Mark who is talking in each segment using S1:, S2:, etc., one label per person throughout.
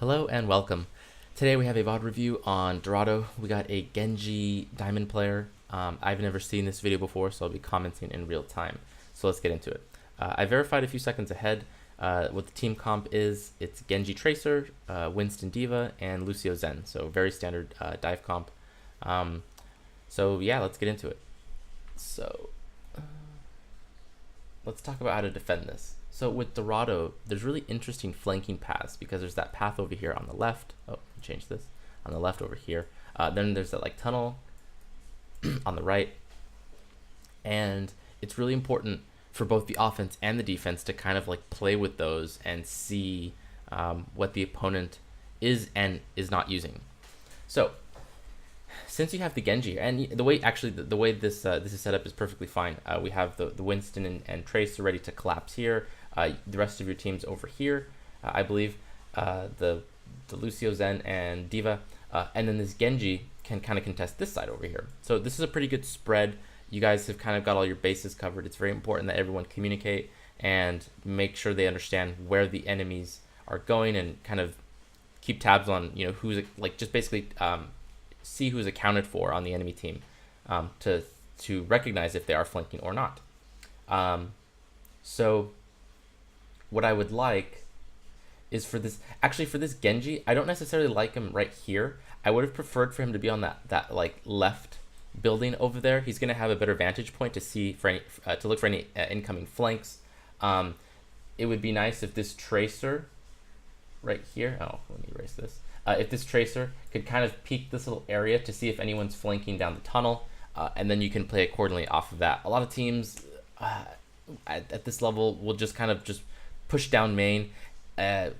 S1: Hello and welcome. Today we have a VOD review on Dorado. We got a Genji Diamond player. I've never seen this video before, so I'll be commenting in real time. So let's get into it. I verified a few seconds ahead what the team comp is. It's Genji Tracer, Winston Diva, and Lucio Zen. So very standard dive comp. So yeah, let's get into it. So let's talk about how to defend this. So with Dorado, there's really interesting flanking paths because there's that path over here on the left. Oh, change this. On the left over here. Then there's that like tunnel on the right. And it's really important for both the offense and the defense to kind of like play with those and see what the opponent is and is not using. So since you have the Genji, and the way the way this is set up is perfectly fine. We have the Winston and Tracer ready to collapse here. The rest of your team's over here, I believe. The Lucio, Zen, and Diva, and then this Genji can kind of contest this side over here. So this is a pretty good spread. You guys have kind of got all your bases covered. It's very important that everyone communicate and make sure they understand where the enemies are going and kind of keep tabs on who's like just basically see who's accounted for on the enemy team to recognize if they are flanking or not. So what I would like is for this Genji, I don't necessarily like him right here. I would have preferred for him to be on that like left building over there. He's going to have a better vantage point to see for any to look for any incoming flanks. It would be nice if this Tracer right here, oh, let me erase this. If this Tracer could kind of peek this little area to see if anyone's flanking down the tunnel, and then you can play accordingly off of that. A lot of teams at this level will just kind of push down main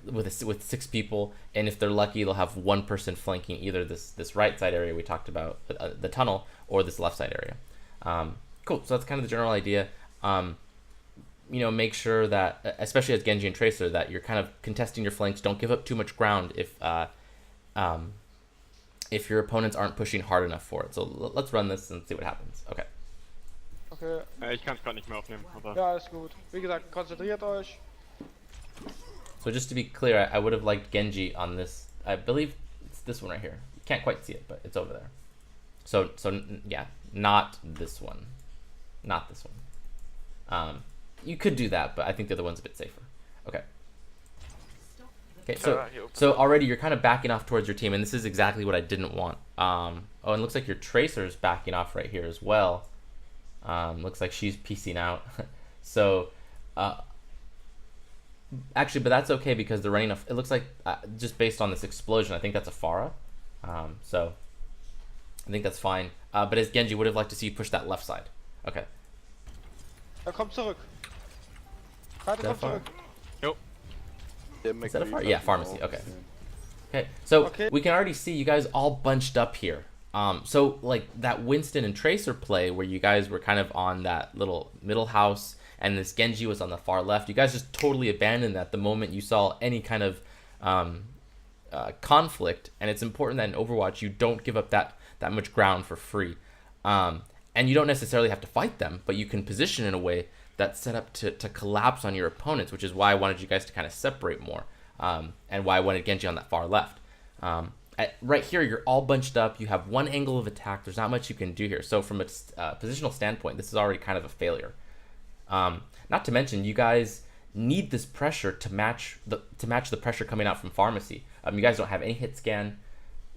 S1: with 6 people, and if they're lucky, they'll have one person flanking either this right side area we talked about, the tunnel, or this left side area. Cool. So that's kind of the general idea. Make sure that, especially as Genji and Tracer, that you're kind of contesting your flanks. Don't give up too much ground if your opponents aren't pushing hard enough for it. So let's run this and see what happens. Okay.
S2: Okay.
S3: Ich kann es gerade nicht mehr aufnehmen, aber...
S2: Ja, ist gut. Wie gesagt, konzentriert euch.
S1: So just to be clear, I would have liked Genji on this. I believe it's this one right here. You can't quite see it, but it's over there. So yeah, not this one. Not this one. You could do that, but I think the other one's a bit safer. Okay. Okay, so already you're kind of backing off towards your team, and this is exactly what I didn't want. Oh, and it looks like your Tracer's backing off right here as well. Looks like she's piecing out. So, actually, but that's okay because they're running it looks like, just based on this explosion, I think that's a Pharah. So, I think that's fine. But as Genji would have liked to see you push that left side. Okay.
S2: Kommt zurück. Karte, kommt zurück.
S3: Jo.
S1: Is that a Pharah? Yeah, pharmacy. Okay. Okay, so we can already see you guys all bunched up here. So like that Winston and Tracer play where you guys were kind of on that little middle house and this Genji was on the far left, you guys just totally abandoned that the moment you saw any kind of conflict. And it's important that in Overwatch you don't give up that much ground for free. And you don't necessarily have to fight them, but you can position in a way that's set up to collapse on your opponents, which is why I wanted you guys to kind of separate more, and why I wanted Genji on that far left. Right here, you're all bunched up. You have one angle of attack. There's not much you can do here. So from a positional standpoint, this is already kind of a failure. Not to mention, you guys need this pressure to match the pressure coming out from pharmacy. You guys don't have any hit scan.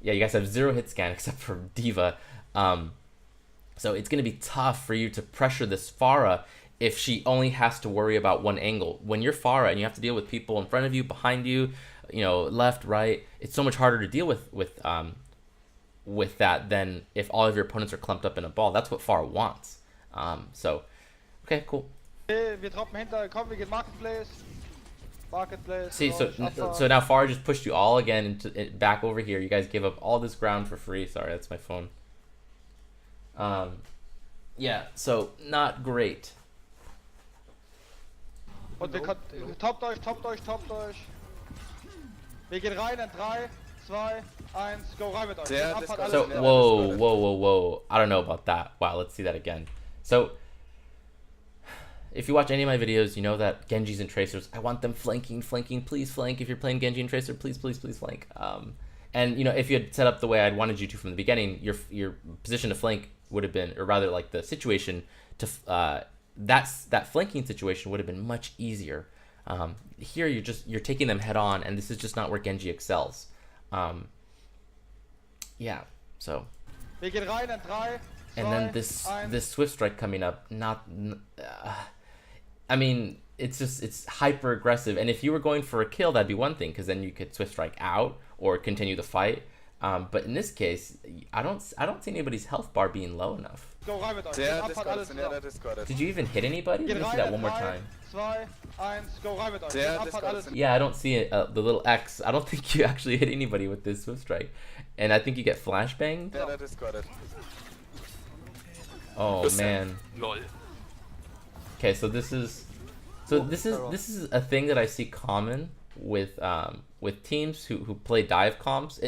S1: Yeah, you guys have 0 hit scan except for Diva. So it's going to be tough for you to pressure this Pharah if she only has to worry about one angle. When you're Pharah and you have to deal with people in front of you, behind you, left, right, it's so much harder to deal with that than if all of your opponents are clumped up in a ball. That's what Pharah wants. So, okay, cool.
S2: Okay, wir droppen hinter, komm, wir gehen Marketplace. Marketplace.
S1: See, so now Pharah just pushed you all again back over here. You guys gave up all this ground for free. Sorry, that's my phone. Yeah, so not great.
S2: Und wir toppt euch. Wir gehen rein in 3, 2, 1, go rein mit euch.
S1: So, whoa. I don't know about that. Wow, let's see that again. So, if you watch any of my videos, you know that Genjis and Tracers, I want them flanking, please flank. If you're playing Genji and Tracer, please flank. And you know, if you had set up the way I'd wanted you to from the beginning, your position to flank would have been, or rather like the situation to, that flanking situation would have been much easier. Here you're taking them head on, and this is just not where Genji excels. Yeah, so.
S2: Wir gehen rein in 3, 2,
S1: And then this Swift Strike coming up, I mean, it's hyper aggressive. And if you were going for a kill, that'd be one thing, because then you could Swift Strike out or continue the fight. But in this case, I don't see anybody's health bar being low enough.
S2: Go rein mit euch.
S1: Did you even hit anybody? Let me see that one more time.
S2: 2, 1, go rein mit euch.
S1: Yeah, I don't see it. The little X. I don't think you actually hit anybody with this Swift Strike, and I think you get flashbanged. Oh man. Okay, so this is a thing that I see common with teams who play dive comps.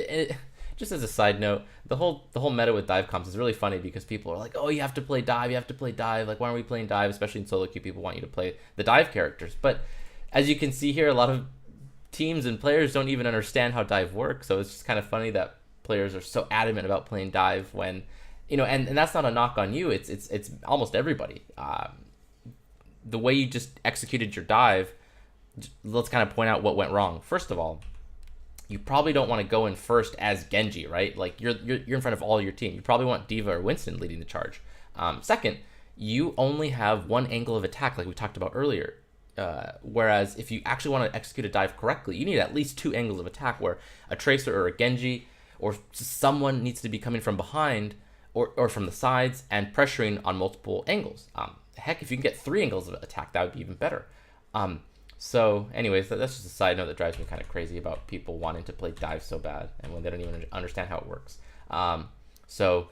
S1: Just as a side note, the whole meta with dive comps is really funny because people are like, oh, you have to play dive, like why aren't we playing dive? Especially in solo queue, people want you to play the dive characters. But as you can see here, a lot of teams and players don't even understand how dive works. So it's just kind of funny that players are so adamant about playing dive when, you know, and that's not a knock on you. It's almost everybody. The way you just executed your dive, let's kind of point out what went wrong. First of all, you probably don't want to go in first as Genji, right? Like you're in front of all your team. You probably want Diva or Winston leading the charge. Second, you only have one angle of attack, like we talked about earlier. Whereas if you actually want to execute a dive correctly, you need at least 2 angles of attack, where a Tracer or a Genji or someone needs to be coming from behind or from the sides and pressuring on multiple angles. Heck, if you can get 3 angles of attack, that would be even better. So anyways, that's just a side note that drives me kind of crazy about people wanting to play dive so bad and when they don't even understand how it works. So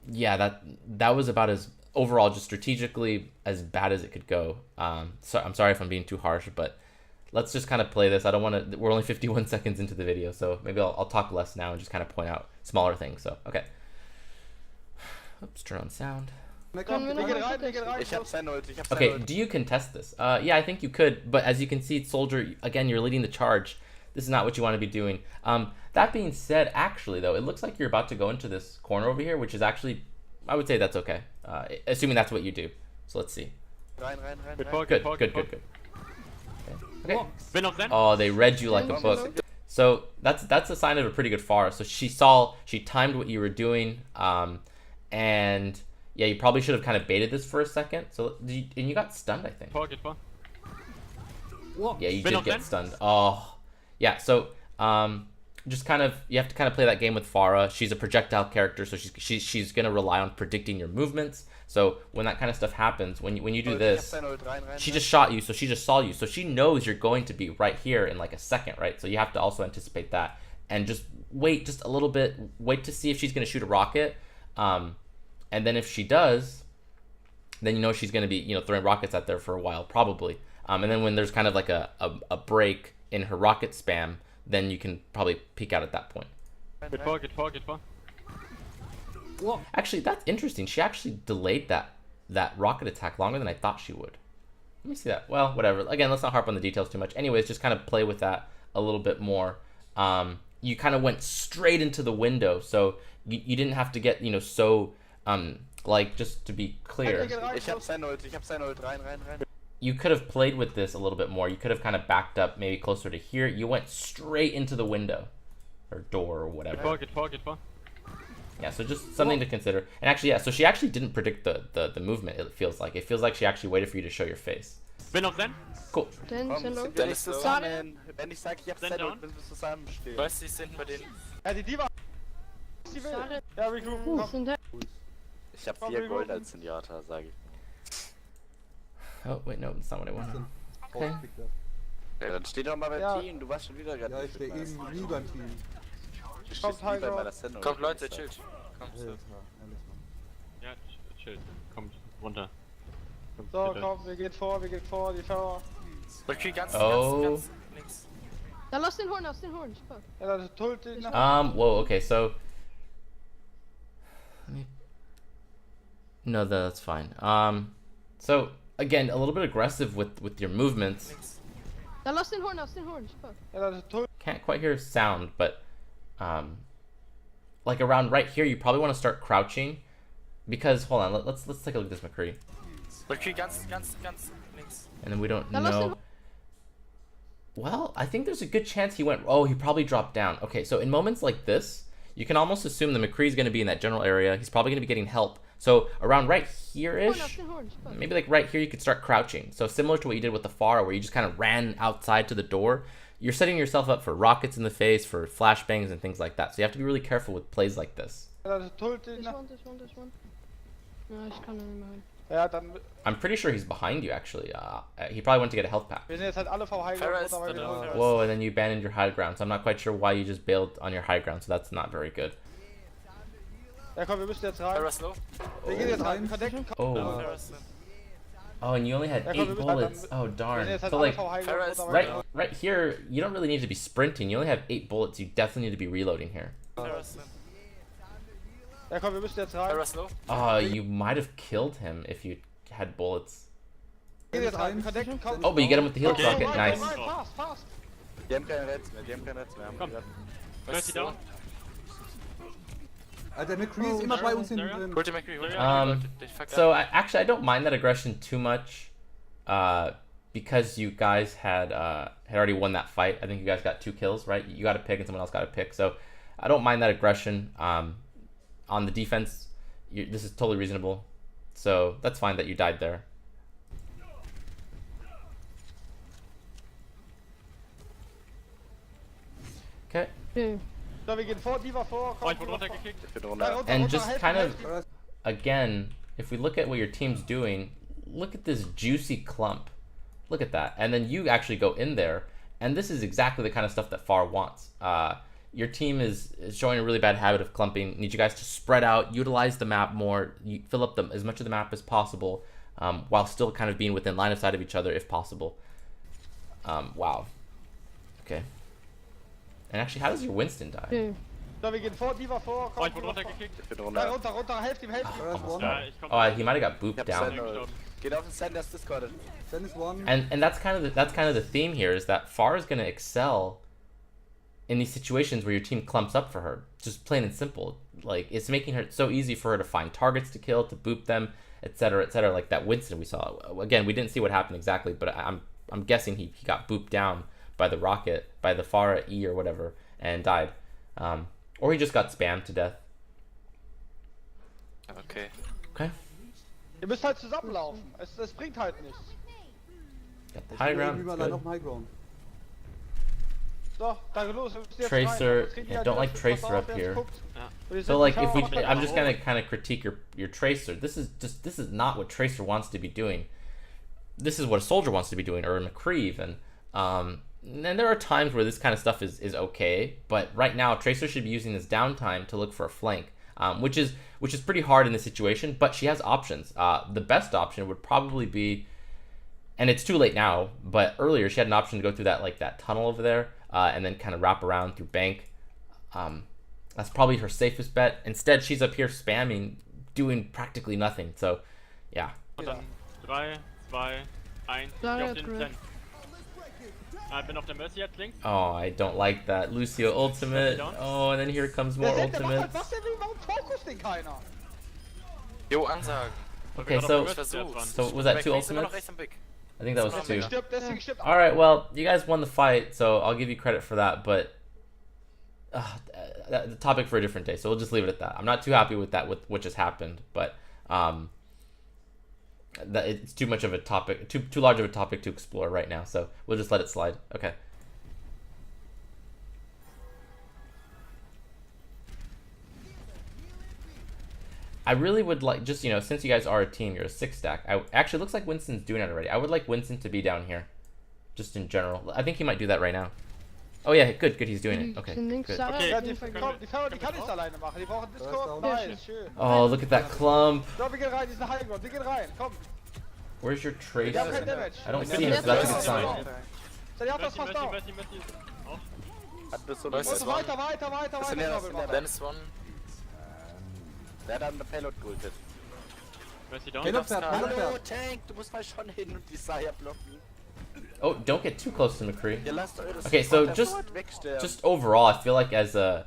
S1: yeah, that was about as overall, just strategically, as bad as it could go. So I'm sorry if I'm being too harsh, but let's just kind of play this. I don't want to, we're only 51 seconds into the video, so maybe I'll talk less now and just kind of point out smaller things. So, okay. Oops, turn on sound. Okay, do you contest this? Yeah, I think you could, but as you can see, Soldier, again, you're leading the charge. This is not what you want to be doing. That being said, actually, though, it looks like you're about to go into this corner over here, which is actually, I would say that's okay, assuming that's what you do. So let's see. Good. Okay. Oh, they read you like a book. So that's a sign of a pretty good Pharah. So she timed what you were doing, and yeah, you probably should have kind of baited this for a second. So and you got stunned, I think. Yeah, you did get stunned. Oh, yeah. So just kind of, you have to kind of play that game with Pharah. She's a projectile character, so she's gonna rely on predicting your movements. So when that kind of stuff happens, when you do this, she just shot you, so she just saw you, so she knows you're going to be right here in like a second, right? So you have to also anticipate that and just wait just a little bit, wait to see if she's gonna shoot a rocket, and then if she does, then you know she's gonna be, you know, throwing rockets out there for a while probably, and then when there's kind of like a break in her rocket spam, then you can probably peek out at that point.
S3: Get far.
S1: Actually, that's interesting. She actually delayed that rocket attack longer than I thought she would. Let me see that. Well, whatever. Again, let's not harp on the details too much. Anyways, just kind of play with that a little bit more. You kind of went straight into the window, so you didn't have to get, you know, so like, just to be clear. You could have played with this a little bit more. You could have kind of backed up maybe closer to here. You went straight into the window or door or whatever.
S3: Get far.
S1: Yeah, so just something to consider. And actually, yeah, so she actually didn't predict the movement, it feels like. It feels like she actually waited for you to show your face.
S3: Bin auf Zen.
S1: Cool.
S4: Dann ist zusammen. Wenn ich sag, ich hab Zen, müssen wir zusammenstehen. Was ist denn bei den...
S2: Ja, die Diva. Die will. Ja, recruiten.
S4: Ich hab 4 Gold als Senjata, sag ich.
S1: Oh, wait, no, that's not what I wanted. Okay.
S4: Ja, dann steh doch mal beim Team, du warst schon wieder gerade.
S5: Ja, ich steh eben nie beim Team.
S4: Kommt Leute, chillt.
S3: Ja, chill. Kommt runter.
S2: So, komm, wir gehen vor, die Fahrer.
S4: Okay, ganz links.
S6: Dann lass den holen, Fuck.
S2: Ja, dann holt den nach.
S1: Whoa, okay, so... No, that's fine. So, again, a little bit aggressive with your movements.
S6: Jag lost in horn. Fuck.
S2: Ja, das ist tot.
S1: Can't quite hear sound, but like around right here, you probably want to start crouching because hold on, let's take a look at this McCree.
S4: McCree ganz links.
S1: And then we don't
S6: Jag lost in
S1: know. Well, I think there's a good chance he went. Oh, he probably dropped down. Okay, so in moments like this, you can almost assume the McCree's going to be in that general area. He's probably going to be getting help. So around right here-ish, maybe like right here, you could start crouching. So similar to what you did with the Pharah, where you just kind of ran outside to the door. You're setting yourself up for rockets in the face, for flashbangs and things like that. So you have to be really careful with plays like this.
S2: Ja, das ist tot.
S6: This one. No, ich kann nicht mehr hin.
S2: Ja, dann.
S1: I'm pretty sure he's behind you, actually. He probably went to get a health pack.
S2: Wir sind jetzt halt alle v High
S4: Pharah
S2: Ground.
S4: ist
S2: Dabei
S4: da.
S2: wieder.
S1: Whoa, and then you abandoned your high ground. So I'm not quite sure why you just bailed on your high ground. So that's not very good.
S2: Ja, komm, wir müssen jetzt rein.
S4: Pharah slow.
S2: Wir gehen jetzt rein. Wir verdecken.
S1: Oh.
S4: Pharah's
S1: Oh, and you only had
S2: Ja, komm,
S1: 8
S2: wir müssen
S1: bullets.
S2: halt
S1: Oh,
S2: Wir
S1: darn.
S2: sind jetzt halt
S1: So
S2: alle
S1: like,
S2: v High
S4: Pharah
S2: Ground.
S4: ist
S2: Dabei
S1: right here, you don't really need to be sprinting. You only have 8 bullets. You definitely need to be reloading here.
S4: Pharah's slow.
S2: Ja, komm, wir müssen jetzt rein.
S4: Pharah slow.
S1: Oh, you might have killed him if you had bullets.
S2: Wir gehen jetzt rein. Wir verdecken. Komm.
S1: Oh, but you get him with the heal
S3: Okay.
S1: rocket.
S2: Rein,
S1: Nice.
S2: rein, fast.
S4: Die haben keine Reds mehr.
S3: Komm.
S4: Was
S3: Mercy down.
S5: Alter, McCree ist immer bei uns hinten drin.
S4: Holt die McCree, holt die
S1: Um, So actually, I don't mind that aggression too much, because you guys had already won that fight. I think you guys got 2 kills, right? You got a pick and someone else got a pick. So I don't mind that aggression. On the defense, this is totally reasonable. So that's fine that you died there. Okay.
S6: Okay.
S2: So, wir gehen vor, die war vor.
S3: Oh,
S2: Komm,
S3: ich wurde runtergekickt.
S4: Ich bin
S2: Ja,
S4: runter.
S2: runter,
S1: And
S2: runter,
S1: just
S2: helft
S1: kind
S2: mir,
S1: of,
S2: helft mir.
S1: again, if we look at what your team's doing, look at this juicy clump. Look at that. And then you actually go in there, and this is exactly the kind of stuff that Far wants. Your team is showing a really bad habit of clumping. Need you guys to spread out, utilize the map more, you fill up as much of the map as possible, while still kind of being within line of sight of each other if possible. Wow. Okay. And actually, how does your Winston die?
S6: Okay.
S2: So, wir gehen vor, die war vor.
S3: Oh,
S2: Komm,
S3: ich wurde
S2: die war vor.
S3: runtergekickt.
S4: Ich bin
S2: Ja,
S4: runter.
S2: runter, helft ihm.
S5: Pharah ist one.
S3: Ja, ich komm.
S1: Oh, he might have got
S4: Ich
S1: booped
S4: hab
S1: down.
S4: Sender. Geht auf den Sender, ist discorded.
S5: Then is one.
S1: And that's kind of the theme here, is that Far is going to excel in these situations where your team clumps up for her. Just plain and simple. Like, it's making her so easy for her to find targets to kill, to boop them, etc., etc. Like that Winston we saw. Again, we didn't see what happened exactly, but I'm guessing he got booped down by the rocket, by the Pharah E or whatever, and died. Or he just got spammed to death.
S4: Okay.
S1: Okay.
S2: Ihr müsst halt zusammenlaufen. Es bringt halt nichts.
S1: Got the high ground.
S5: Überall
S1: Good.
S5: noch High Ground.
S2: So, danke los. Wir müssen jetzt
S1: Tracer,
S2: rein. Sonst kriegen die
S1: I
S2: halt
S1: don't
S2: wieder
S1: like
S2: Pass
S1: Tracer
S2: auf,
S1: up
S2: wer
S1: here.
S2: guckt.
S3: Ja.
S2: Und die
S1: So
S2: sind
S1: like
S2: total
S1: if we,
S2: abhängig.
S1: I'm just gonna kind of critique your Tracer. This is not what Tracer wants to be doing. This is what a soldier wants to be doing, or a McCree even. And there are times where this kind of stuff is okay, but right now Tracer should be using this downtime to look for a flank, which is pretty hard in this situation. But she has options. The best option would probably be, and it's too late now, but earlier she had an option to go through that tunnel over there, and then kind of wrap around through bank. That's probably her safest bet. Instead, she's up here spamming, doing practically nothing. So, yeah.
S3: Und dann 3, 2, 1. Ich
S6: Sorry,
S3: auf den
S6: correct.
S3: Zen. Ich bin auf der Mercy jetzt links.
S1: Oh, I don't like that. Lucio ultimate. Oh, and then here comes more
S2: Der macht halt
S1: ultimates.
S2: was, der will, warum fokus den keiner?
S4: Jo, Ansagen.
S1: Okay,
S3: Ich bin
S1: so
S3: auf der Mercy jetzt dran.
S1: so was that 2
S4: McCree ist immer noch
S1: ultimates?
S4: rechts am Big.
S1: I think that was
S2: Deswegen
S1: 2.
S2: stirbt.
S1: All right, well, you guys won the fight, so I'll give you credit for that. But the topic for a different day, so we'll just leave it at that. I'm not too happy with that, with what just happened, but that it's too much of a topic, too large of a topic to explore right now. So we'll just let it slide. Okay. I really would like, just, you know, since you guys are a team, you're a 6-stack. Actually, it looks like Winston's doing it already. I would like Winston to be down here, just in general. I think he might do that right now. Oh yeah, good, he's doing it. Okay,
S6: Sind links,
S1: good.
S6: Sarah
S3: Okay.
S2: Ja,
S6: auf jeden Fall
S2: komm, die Pharah, die kann nichts alleine machen. Die brauchen Discord.
S5: Da ist
S2: Nice, schön.
S1: Oh, look at that clump.
S2: So, wir gehen rein, die sind High Ground. Wir gehen rein, komm.
S1: Where's your trace?
S2: Wir haben kein Damage.
S1: I don't
S2: Ja,
S1: see him, so that's a good sign.
S2: So, die hat das
S3: Mercy,
S2: fast
S3: Mercy,
S2: down.
S3: Mercy, Mercy. Auch.
S4: Hat bis so
S2: Und weiter,
S4: Dennis
S2: Doppel machen.
S4: One. Der hat dann eine Payload geultet.
S3: Mercy down.
S5: Halo-Pferd,
S4: Hallo,
S5: Halo-Pferd.
S4: Tank, du musst mal schon hin und die Saya blocken.
S1: Oh, don't get too close to McCree.
S4: Ihr lasst eure
S1: Okay, so
S4: Supporter
S1: just
S4: sofort wegsterben.
S1: just overall, I feel like as a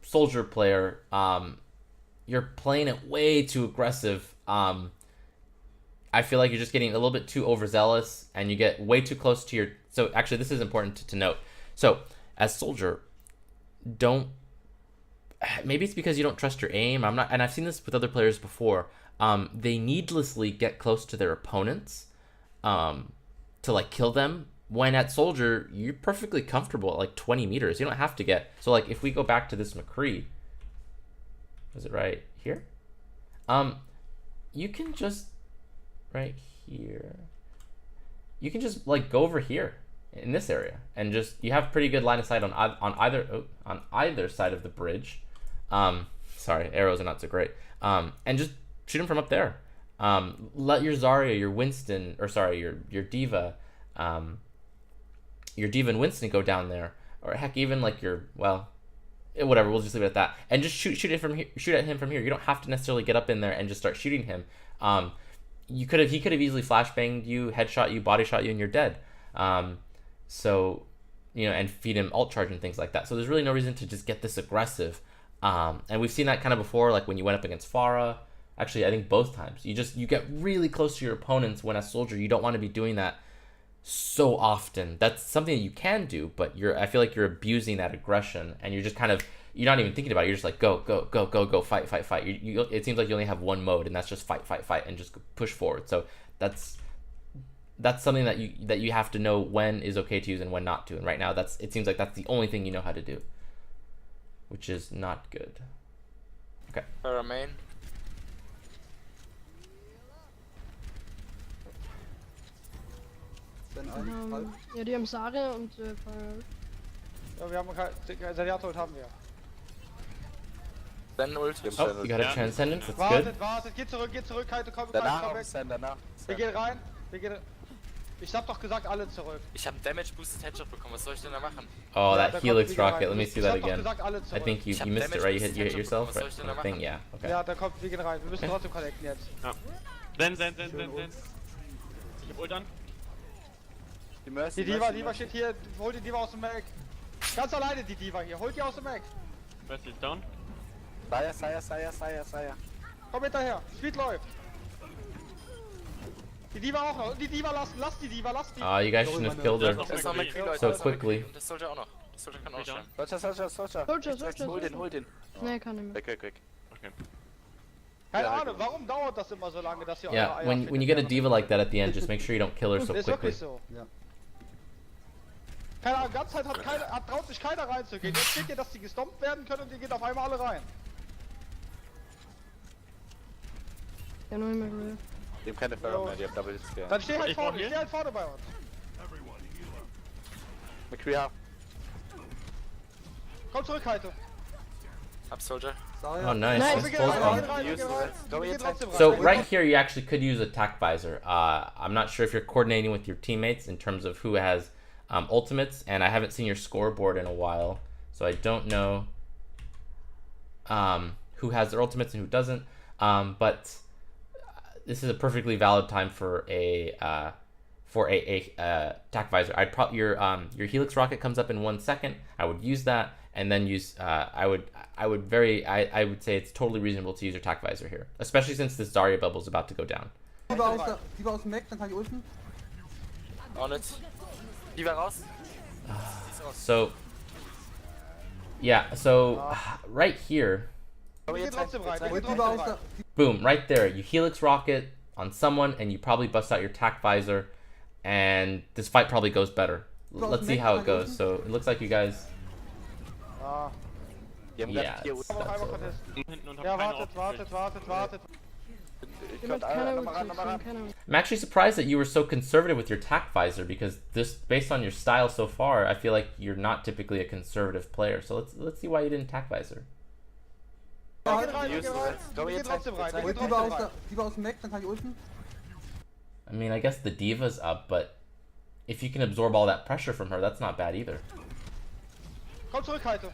S1: soldier player, you're playing it way too aggressive. I feel like you're just getting a little bit too overzealous, and you get way too close to your. So actually, this is important to note. So as soldier, don't. Maybe it's because you don't trust your aim. I'm not, and I've seen this with other players before. They needlessly get close to their opponents, to like kill them. When at soldier, you're perfectly comfortable at like 20 meters. You don't have to get. So like if we go back to this McCree, is it right here? You can just right here. You can just like go over here in this area and just you have pretty good line of sight on either side of the bridge. Sorry, arrows are not so great. And just shoot them from up there. Let your Zarya, your Winston, or sorry, your D.Va, your D.Va and Winston go down there, or heck, even like your whatever. We'll just leave it at that, and just shoot it from here. Shoot at him from here. You don't have to necessarily get up in there and just start shooting him. He could have easily flashbanged you, headshot you, body shot you, and you're dead. So, and feed him ult charge and things like that. So there's really no reason to just get this aggressive. And we've seen that kind of before, like when you went up against Pharah. Actually, I think both times. You get really close to your opponents when as soldier. You don't want to be doing that so often. That's something that you can do, but I feel like you're abusing that aggression, and you're just kind of, you're not even thinking about it. You're just like, go, fight. It seems like you only have one mode, and that's just fight, and just push forward. So that's something that you have to know when is okay to use and when not to. And right now, it seems like that's the only thing you know how to do, which is not good. Okay.
S4: Eure Main.
S6: Ja, die haben Sare und
S2: Ja, wir haben Gladiator haben wir.
S4: Dann Ult.
S1: Oh, you got a Transcendence, that's good.
S2: Wartet, geht zurück, Kaito, komm
S4: Danach
S2: weg.
S4: auf Sen, danach.
S2: Wir gehen rein, ich hab doch gesagt, alle zurück.
S4: Ich hab Damage Boosted Headshot bekommen, was soll ich denn da machen?
S1: Oh,
S2: Ja,
S1: that
S2: da
S1: Helix
S2: kommt wieder
S1: rocket,
S2: rein.
S1: let me see
S2: Ich
S1: that
S2: hab doch
S1: again.
S2: gesagt, alle
S1: I
S2: zurück.
S1: think you missed it, right? You hit yourself,
S4: Was soll ich denn da
S1: right? Thing,
S4: machen?
S1: yeah, okay.
S2: Ja, da kommt, wir gehen rein. Wir müssen trotzdem connecten jetzt.
S3: Ja. Sen. Ich hab Ult an.
S4: Die Mercy.
S2: Die D.Va steht hier, hol die D.Va aus dem Mac. Ganz alleine die D.Va hier, holt die aus dem Mac.
S3: Mercy ist down.
S4: Saya.
S2: Komm hinterher, Speed läuft. Die D.Va auch noch, die D.Va lass die D.Va.
S1: Oh, you guys shouldn't have killed her
S3: Das ist
S4: noch McCree, Leute.
S1: so
S4: das ist noch
S1: quickly.
S4: McCree. Das sollte auch noch. Das sollte kann auch
S3: Down.
S4: sein. Soldier. Hol den.
S6: Nee, kann nicht mehr.
S4: Weg.
S3: Okay.
S2: Keine
S4: Ja,
S2: Ahnung, warum dauert das immer so lange, dass ihr eure
S1: Yeah,
S2: Eier
S1: when you
S2: findet?
S1: get a D.Va like that at the end, just make sure you don't kill her so
S2: Das ist
S1: quickly.
S2: wirklich so.
S5: Ja.
S2: Keine Ahnung, die ganze Zeit traut sich keiner reinzugehen. Jetzt seht ihr, dass die gestompt werden können und die gehen auf einmal alle rein.
S6: Ja, noch nicht mehr Grill.
S4: Die haben keine Förder mehr, die haben Double Hits.
S2: Dann steh halt
S3: Ich brauch
S2: vorne,
S3: hier.
S2: steh halt vorne bei uns.
S4: McCree half.
S2: Komm zurück, Kaito.
S4: Hab Soldier.
S5: Zarya.
S1: Oh, nice.
S6: Nice.
S1: That's
S2: Wir gehen
S1: close
S2: rein,
S1: one.
S2: wir gehen rein, wir gehen rein.
S4: Go
S2: Wir gehen
S4: jetzt
S2: trotzdem rein.
S1: So
S2: Wir gehen
S1: right here, you actually could use a tac visor. I'm not sure if you're coordinating with your teammates in terms of who has ultimates, and I haven't seen your scoreboard in a while, so I don't know who has their ultimates and who doesn't. But this is a perfectly valid time for a tac visor. Your Helix rocket comes up in 1 second. I would use that, and then use I would say it's totally reasonable to use your tac visor here, especially since this Zarya bubble is about to go down.
S5: Die war aus dem Mac, dann kann ich ulten.
S4: Auch nicht. Die war raus.
S1: So yeah, so right here,
S4: Go
S2: Wir gehen
S4: jetzt
S2: trotzdem rein, wir
S5: Holt
S2: gehen
S5: die war
S2: trotzdem
S5: aus
S2: rein.
S5: der.
S1: boom, right there, you Helix rocket on someone, and you probably bust out your tac visor, and this fight probably goes better. Let's see how it goes. So it looks like you guys,
S2: Ah,
S4: Die haben
S1: yeah,
S4: gerade hier
S1: it's-
S2: komm auf
S1: that's
S2: einmal
S1: over.
S2: contesten.
S3: Hinten und hab
S2: Ja,
S3: keine
S2: wartet.
S4: Ich
S6: Jemand
S4: könnte
S6: keiner
S4: nochmal ran.
S6: keine
S1: I'm actually surprised that you were so conservative with your tac visor, because this, based on your style so far, I feel like you're not typically a conservative player. So let's see why you didn't tac visor.
S2: Wir gehen rein, wir
S4: Use
S2: gehen rein.
S4: it. Go
S2: Wir gehen
S4: jetzt
S2: trotzdem rein, wir
S5: Holt
S2: gehen
S5: die war
S2: trotzdem
S5: aus
S2: rein.
S5: der. Die war aus dem Mac, dann kann ich ulten.
S1: I mean, I guess the D.Va's up, but if you can absorb all that pressure from her, that's not bad either.
S2: Komm zurück, Kaito.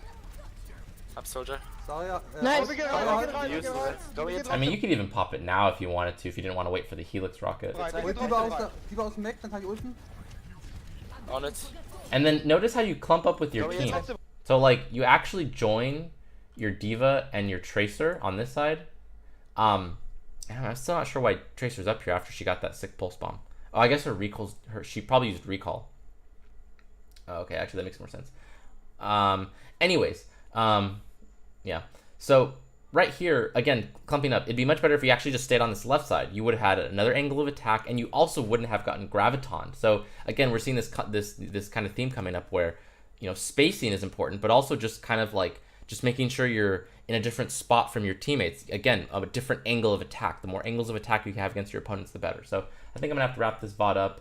S4: Hab Soldier.
S5: Zarya,
S6: Nice.
S2: Oh, wir gehen rein,
S5: Zarya
S2: wir gehen rein, wir
S4: Use
S2: gehen
S4: the
S2: rein.
S4: let's go
S2: Wir
S4: jetzt.
S2: gehen
S1: I mean, you could even pop it now if you wanted to, if you didn't want to wait for the Helix rocket.
S2: rein, wir
S5: Ult
S2: gehen
S5: Diva
S2: rein.
S5: aus dem Mac, dann kann ich ulten.
S4: On it.
S1: And then notice how you clump up with your
S4: Go
S1: team.
S4: jetzt.
S1: So like you actually join your Diva and your Tracer on this side. And I'm still not sure why Tracer's up here after she got that sick pulse bomb. Oh, I guess she probably used recall. Oh, okay, actually that makes more sense. Anyways, yeah. So right here, again, clumping up, it'd be much better if you actually just stayed on this left side. You would have had another angle of attack, and you also wouldn't have gotten graviton. So again, we're seeing this kind of theme coming up where, you know, spacing is important, but also just kind of like just making sure you're in a different spot from your teammates. Again, a different angle of attack. The more angles of attack you have against your opponents, the better. So I think I'm gonna have to wrap this VOD up.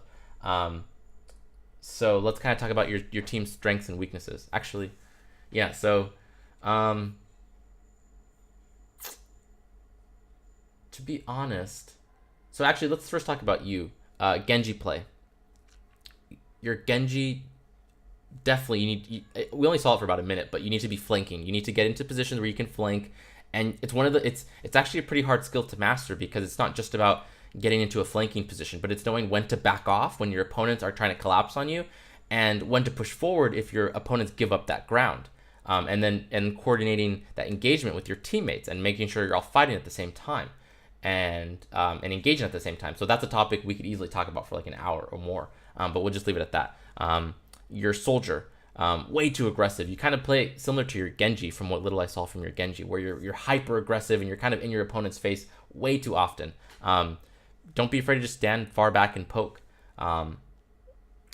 S1: So let's kind of talk about your team's strengths and weaknesses. Actually, yeah. So to be honest, so actually let's first talk about you. Genji play. Your Genji, definitely we only saw it for about a minute, but you need to be flanking. You need to get into positions where you can flank, and it's actually a pretty hard skill to master, because it's not just about getting into a flanking position, but it's knowing when to back off when your opponents are trying to collapse on you, and when to push forward if your opponents give up that ground, and coordinating that engagement with your teammates and making sure you're all fighting at the same time, and engaging at the same time. So that's a topic we could easily talk about for like an hour or more, but we'll just leave it at that. Your soldier, way too aggressive. You kind of play similar to your Genji, from what little I saw from your Genji, where you're hyper aggressive and you're kind of in your opponent's face way too often. Don't be afraid to just stand far back and poke.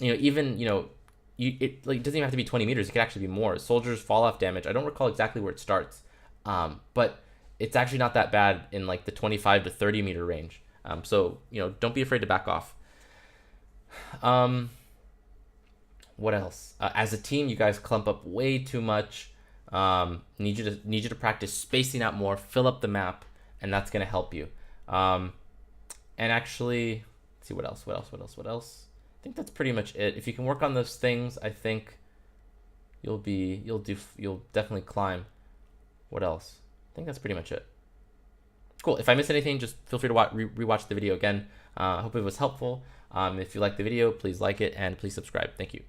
S1: Even it doesn't even have to be 20 meters. It could actually be more. Soldiers fall off damage, I don't recall exactly where it starts, but it's actually not that bad in like the 25 to 30 meter range. So don't be afraid to back off. What else? As a team, you guys clump up way too much. Need you to practice spacing out more, fill up the map, and that's gonna help you. And actually, let's see what else. I think that's pretty much it. If you can work on those things, I think you'll definitely climb. What else? I think that's pretty much it. Cool. If I miss anything, just feel free to rewatch the video again. I hope it was helpful. If you liked the video, please like it and please subscribe. Thank you.